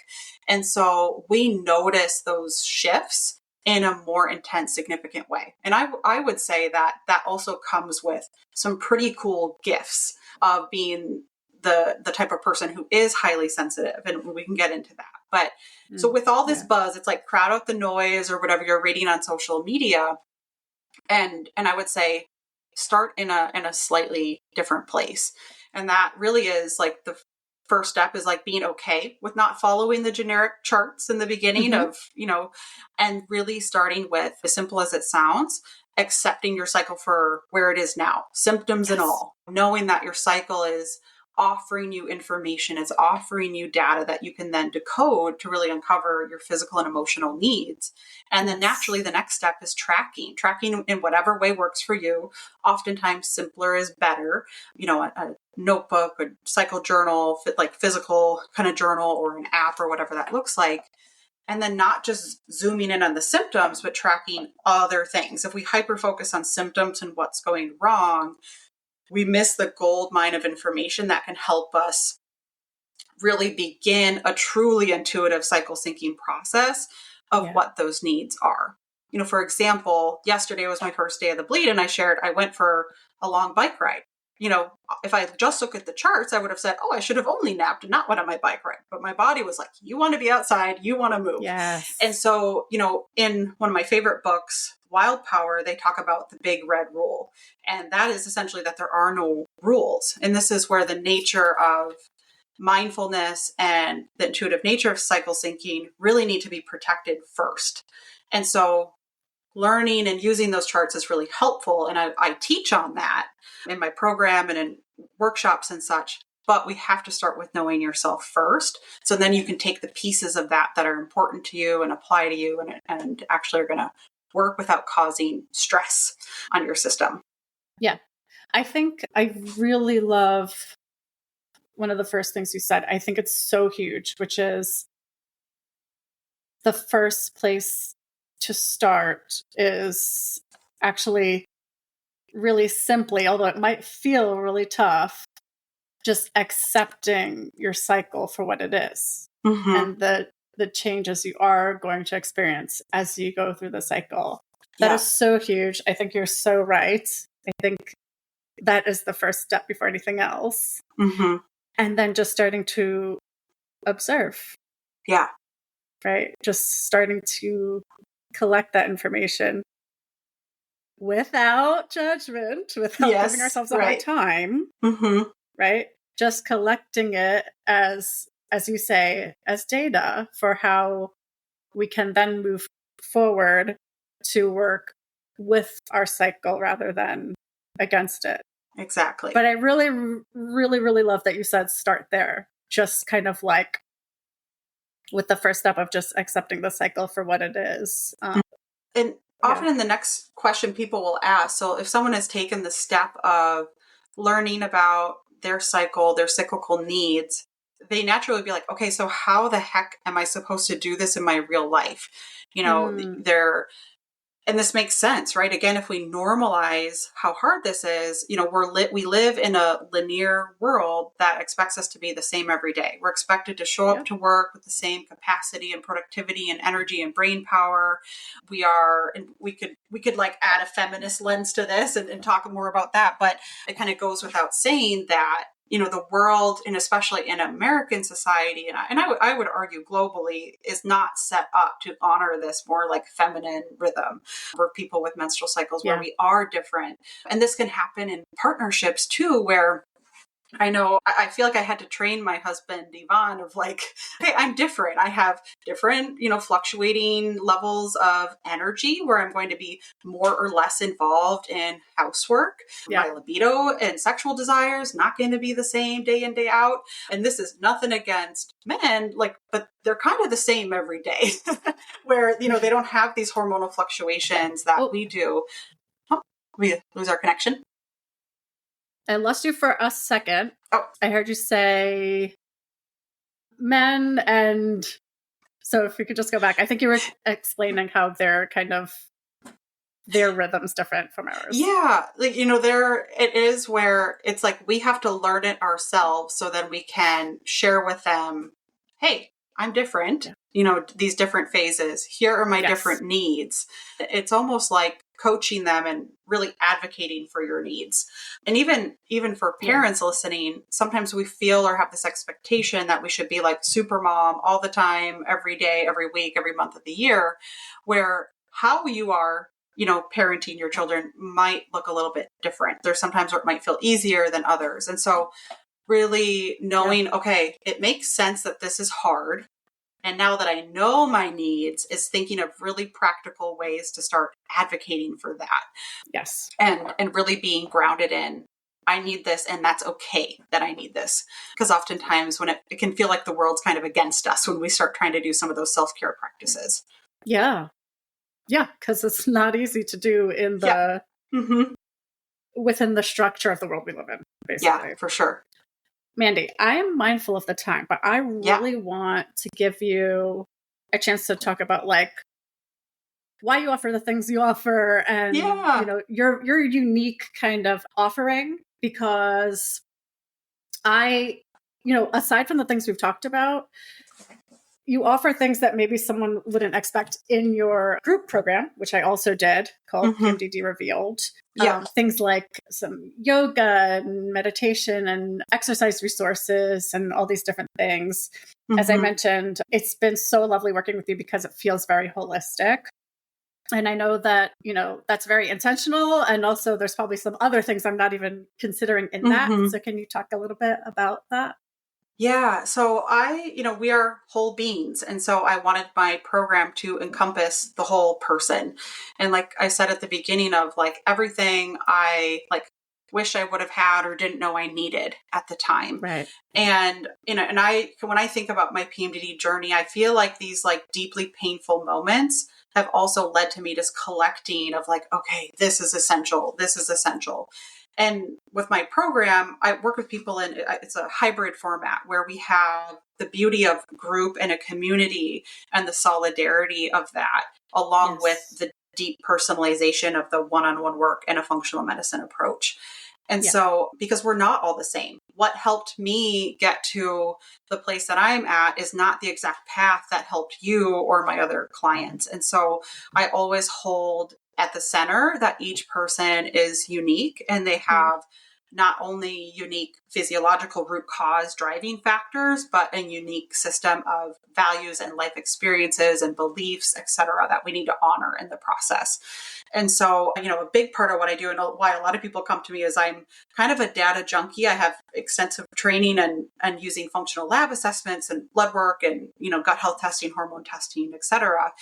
And so we notice those shifts in a more intense, significant way. And I would say that that also comes with some pretty cool gifts of being the type of person who is highly sensitive. And we can get into that. But so with all this buzz, it's like crowd out the noise or whatever you're reading on social media. And I would say start in a slightly different place. And that really is like the first step is like being okay with not following the generic charts in the beginning of, you know, and really starting with, as simple as it sounds, accepting your cycle for where it is now, symptoms and all, knowing that your cycle is offering you information, it's offering you data that you can then decode to really uncover your physical and emotional needs. And then naturally the next step is tracking in whatever way works for you. Oftentimes simpler is better, you know, a notebook, a cycle journal, like physical kind of journal or an app or whatever that looks like. and then not just zooming in on the symptoms, but tracking other things. If we hyper focus on symptoms and what's going wrong, we miss the gold mine of information that can help us really begin a truly intuitive cycle syncing process of what those needs are. For example, yesterday was my first day of the bleed, and I shared I went for a long bike ride. If I just look at the charts, I would have said, oh, I should have only napped and not went on my bike ride. But my body was like, you want to be outside, you want to move. Yes. And so, in one of my favorite books, Wild Power, they talk about the big red rule. And that is essentially that there are no rules. And this is where the nature of mindfulness and the intuitive nature of cycle syncing really need to be protected first. And so learning and using those charts is really helpful. And I teach on that in my program and in workshops and such. But we have to start with knowing yourself first. So then you can take the pieces of that are important to you and apply to you and actually are going to work without causing stress on your system. Yeah. I think I really love one of the first things you said. I think it's so huge, which is the first place to start is actually really simply, although it might feel really tough, just accepting your cycle for what it is and the changes you are going to experience as you go through the cycle. That is so huge. I think you're so right. I think that is the first step before anything else. And then just starting to observe. Yeah. Right? Just starting to collect that information without judgment, without giving ourselves a hard time. Right? Just collecting it as you say, as data for how we can then move forward to work with our cycle rather than against it. Exactly. But I really, really, really love that you said start there. Just kind of like with the first step of just accepting the cycle for what it is. And often in the next question people will ask, so if someone has taken the step of learning about their cycle, their cyclical needs, they naturally be like, okay, so how the heck am I supposed to do this in my real life? And this makes sense, right? Again, if we normalize how hard this is, we live in a linear world that expects us to be the same every day. We're expected to show up to work with the same capacity and productivity and energy and brain power. And we could like add a feminist lens to this and talk more about that, but it kind of goes without saying that the world, and especially in American society, and I would argue globally, is not set up to honor this more like feminine rhythm for people with menstrual cycles where we are different. And this can happen in partnerships too, where I feel like I had to train my husband, Yvonne, of like, hey, I'm different. I have different, fluctuating levels of energy where I'm going to be more or less involved in housework. My libido and sexual desires not going to be the same day in, day out. And this is nothing against men, but they're kind of the same every day where, they don't have these hormonal fluctuations that we do. Oh, we lose our connection. I lost you for a second. Oh. I heard you say men, and so if we could just go back. I think you were explaining how they're kind of, their rhythm's different from ours. Yeah. It is where it's like we have to learn it ourselves so then we can share with them, hey, I'm different. These different phases. Here are my different needs. It's almost like coaching them and really advocating for your needs. And even for parents listening, sometimes we feel or have this expectation that we should be like super mom all the time, every day, every week, every month of the year, where how you are, parenting your children might look a little bit different. There's sometimes where it might feel easier than others. And so really knowing, okay, it makes sense that this is hard. And now that I know my needs, is thinking of really practical ways to start advocating for that. Yes. And really being grounded in, I need this, and that's okay that I need this. Because oftentimes when it can feel like the world's kind of against us when we start trying to do some of those self-care practices. Yeah. Yeah, because it's not easy to do in the within the structure of the world we live in, basically. Yeah, for sure. Mandy, I am mindful of the time, but I really want to give you a chance to talk about like why you offer the things you offer and, Yeah. you know, your unique kind of offering, because I, you know, aside from the things we've talked about, you offer things that maybe someone wouldn't expect in your group program, which I also did, called Mm-hmm. PMDD Revealed. Yeah. Things like some yoga and meditation and exercise resources and all these different things. As I Mm-hmm. mentioned, it's been so lovely working with you because it feels very holistic. And I know that, you know, that's very intentional. And also there's probably some other things I'm not even considering in that. Mm-hmm. So can you talk a little bit about that? Yeah. So we are whole beings. And so I wanted my program to encompass the whole person. And like I said at the beginning of like everything I like wish I would have had or didn't know I needed at the time. Right. And, you know, when I think about my PMDD journey, I feel like these like deeply painful moments have also led to me just collecting of like, okay, this is essential. This is essential. And with my program, I work with people it's a hybrid format where we have the beauty of group and a community and the solidarity of that, along Yes. with the deep personalization of the one-on-one work and a functional medicine approach. And so, because we're not all the same, what helped me get to the place that I'm at is not the exact path that helped you or my other clients. And so I always hold at the center that each person is unique and they have not only unique physiological root cause driving factors, but a unique system of values and life experiences and beliefs, et cetera, that we need to honor in the process. And so, you know, a big part of what I do and why a lot of people come to me is I'm kind of a data junkie. I have extensive training and using functional lab assessments and blood work and, you know, gut health testing, hormone testing, et cetera.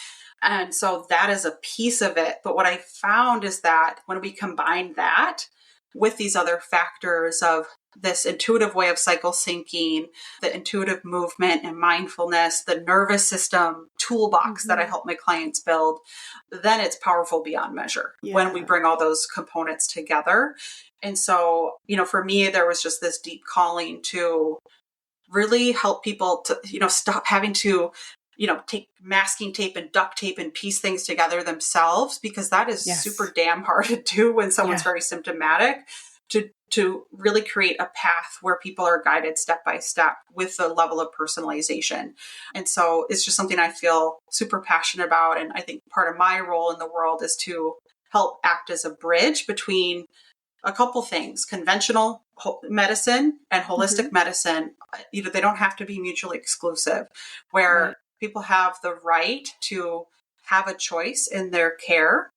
And so that is a piece of it. But what I found is that when we combine that with these other factors of this intuitive way of cycle syncing, the intuitive movement and mindfulness, the nervous system toolbox that I help my clients build, then it's powerful beyond measure when we bring all those components together. And so, you know, for me, there was just this deep calling to really help people to, you know, stop having to, you know, take masking tape and duct tape and piece things together themselves, because that is super damn hard to do when someone's very symptomatic, to really create a path where people are guided step by step with the level of personalization. And so it's just something I feel super passionate about. And I think part of my role in the world is to help act as a bridge between a couple things: conventional medicine and holistic medicine. You know, they don't have to be mutually exclusive, where people have the right to have a choice in their care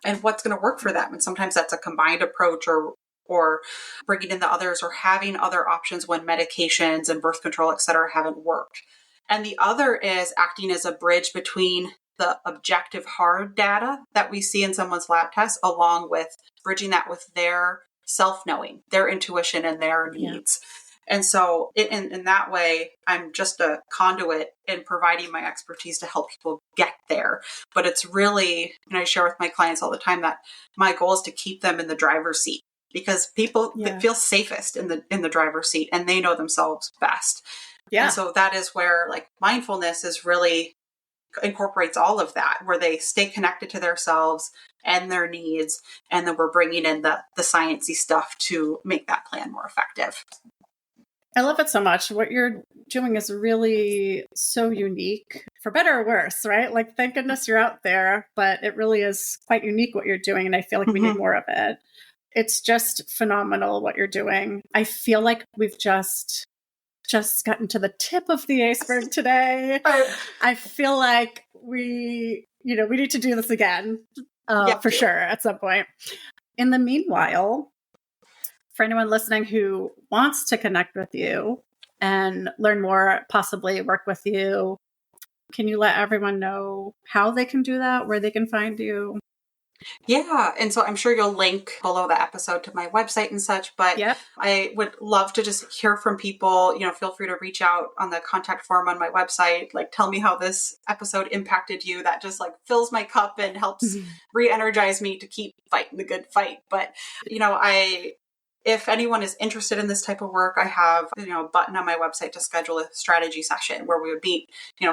and what's going to work for them. And sometimes that's a combined approach or bringing in the others or having other options when medications and birth control, et cetera, haven't worked. And the other is acting as a bridge between the objective hard data that we see in someone's lab tests, along with bridging that with their self-knowing, their intuition and their needs. And so in that way, I'm just a conduit in providing my expertise to help people get there. But it's really, and I share with my clients all the time that my goal is to keep them in the driver's seat, because people that feel safest in the driver's seat and they know themselves best. And so that is where like mindfulness is really incorporates all of that, where they stay connected to themselves and their needs. And then we're bringing in the sciencey stuff to make that plan more effective. I love it so much. What you're doing is really so unique, for better or worse, right? Like, thank goodness you're out there, but it really is quite unique what you're doing. And I feel like we need more of it. It's just phenomenal what you're doing. I feel like we've just gotten to the tip of the iceberg today. I feel like we need to do this again for sure at some point. In the meanwhile, for anyone listening who wants to connect with you and learn more, possibly work with you, can you let everyone know how they can do that, where they can find you? Yeah. And so I'm sure you'll link below the episode to my website and such, but I would love to just hear from people. You know, feel free to reach out on the contact form on my website. Like, tell me how this episode impacted you. That just like fills my cup and helps re-energize me to keep fighting the good fight. But, you know, if anyone is interested in this type of work, I have, a button on my website to schedule a strategy session where we would meet,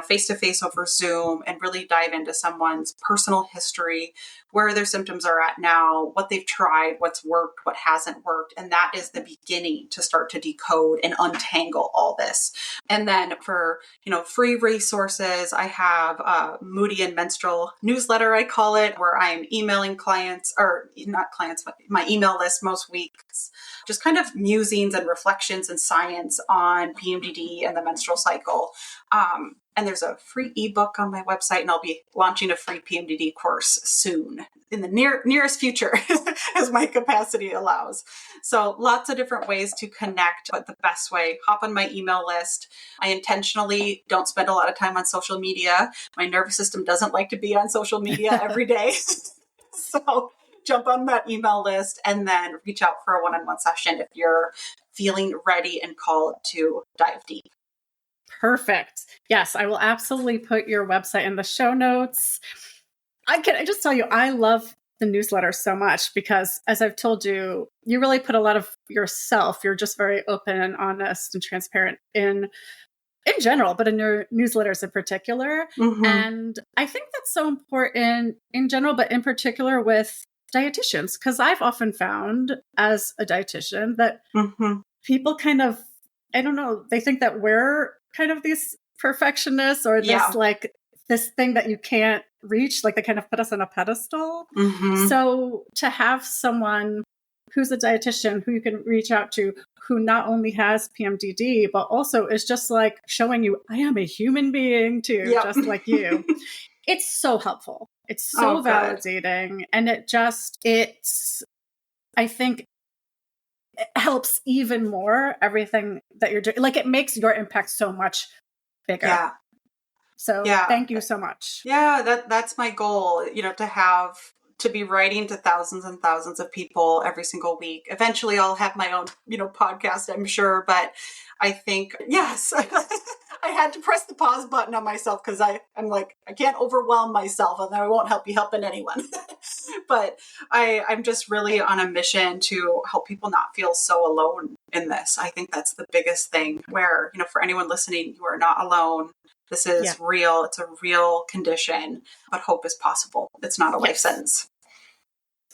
face to face over Zoom and really dive into someone's personal history, where their symptoms are at now, what they've tried, what's worked, what hasn't worked. And that is the beginning to start to decode and untangle all this. And then for, free resources, I have a Moody and Menstrual newsletter, I call it, where I'm emailing clients, or not clients, but my email list most weeks, just kind of musings and reflections and science on PMDD and the menstrual cycle. And there's a free ebook on my website, and I'll be launching a free PMDD course soon in the nearest future as my capacity allows. So lots of different ways to connect, but the best way, hop on my email list. I intentionally don't spend a lot of time on social media. My nervous system doesn't like to be on social media every day. So jump on that email list and then reach out for a one-on-one session if you're feeling ready and called to dive deep. Perfect. Yes, I will absolutely put your website in the show notes. I just tell you, I love the newsletter so much because, as I've told you, you really put a lot of yourself. You're just very open and honest and transparent in general, but in your newsletters in particular. Mm-hmm. And I think that's so important in general, but in particular with dietitians, because I've often found as a dietitian that people kind of, I don't know, they think that we're kind of these perfectionists or this like this thing that you can't reach, like they kind of put us on a pedestal. Mm-hmm. So to have someone who's a dietitian who you can reach out to, who not only has PMDD, but also is just like showing you, I am a human being too, just like you. It's so helpful. It's so validating. And I think it helps even more everything that you're doing. Like it makes your impact so much bigger. Yeah. So thank you so much. Yeah, that's my goal, to be writing to thousands and thousands of people every single week. Eventually I'll have my own, podcast, I'm sure. But I think, yes, I had to press the pause button on myself because I'm like, I can't overwhelm myself and I won't help anyone. But I'm just really on a mission to help people not feel so alone in this. I think that's the biggest thing where, for anyone listening, you are not alone. This is real. It's a real condition, but hope is possible. It's not a life sentence.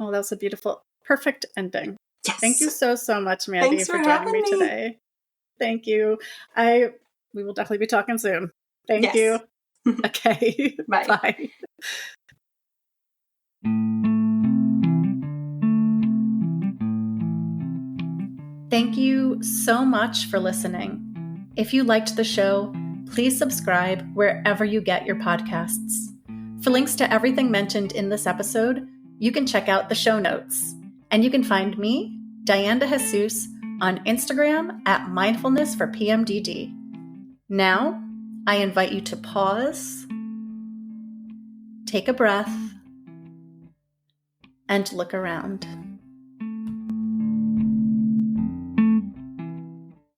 Oh, that was a beautiful, perfect ending. Yes. Thank you so much, Mandy, for joining me today. Thank you. We will definitely be talking soon. Thank you. Okay. Bye. Bye. Thank you so much for listening. If you liked the show, please subscribe wherever you get your podcasts. For links to everything mentioned in this episode, you can check out the show notes. And you can find me, Diane de Jesus, on Instagram at Mindfulness for PMDD. Now, I invite you to pause, take a breath, and look around.